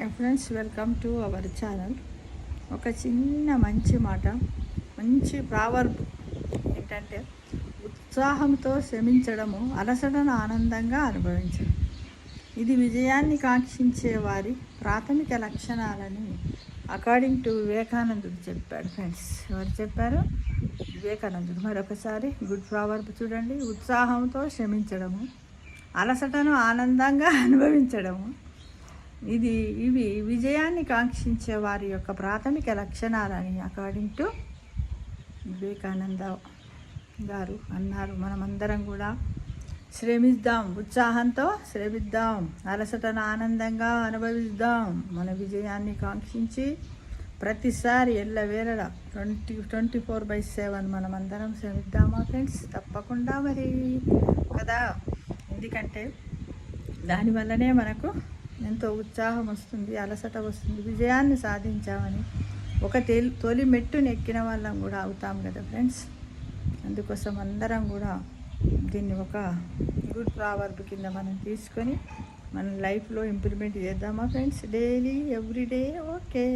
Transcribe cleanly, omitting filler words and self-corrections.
Hi friends, welcome to our channel. ఒక చిన్న మంచి మాట, మంచి ప్రావర్బ్ ఏంటంటే, ఉత్సాహంతో శ్రమించడము అలసటను ఆనందంగా అనుభవించడం. ఇది విజయాన్ని కాంక్షించే వారి ప్రాథమిక లక్షణాలని అకార్డింగ్ టు వివేకానందుడు చెప్పాడు. ఫ్రెండ్స్, ఎవరు చెప్పారు? వివేకానందుడు. మరొకసారి గుడ్ ప్రావర్బ్ చూడండి. ఉత్సాహంతో శ్రమించడము అలసటను ఆనందంగా అనుభవించడము, ఇవి విజయాన్ని కాంక్షించే వారి యొక్క ప్రాథమిక లక్షణాలని అకార్డింగ్ టు వివేకానంద గారు అన్నారు. మనమందరం కూడా శ్రమిద్దాం, ఉత్సాహంతో శ్రమిద్దాం, అలసటను ఆనందంగా అనుభవిద్దాం. మన విజయాన్ని కాంక్షించి ప్రతిసారి ఎల్లవేళలా 24/7 మనమందరం శ్రమిద్దామా ఫ్రెండ్స్? తప్పకుండా మరి కదా. ఎందుకంటే దానివల్లనే మనకు ఎంతో ఉత్సాహం వస్తుంది, అలసట వస్తుంది. విజయాన్ని సాధించామని ఒక తొలి మెట్టుని ఎక్కిన వాళ్ళం కూడా అవుతాం కదా ఫ్రెండ్స్. అందుకోసం అందరం కూడా దీన్ని ఒక గుడ్ ప్రావర్బ్ కింద మనం తీసుకొని మన లైఫ్లో ఇంప్లిమెంట్ చేద్దామా ఫ్రెండ్స్? Daily everyday. ఓకే.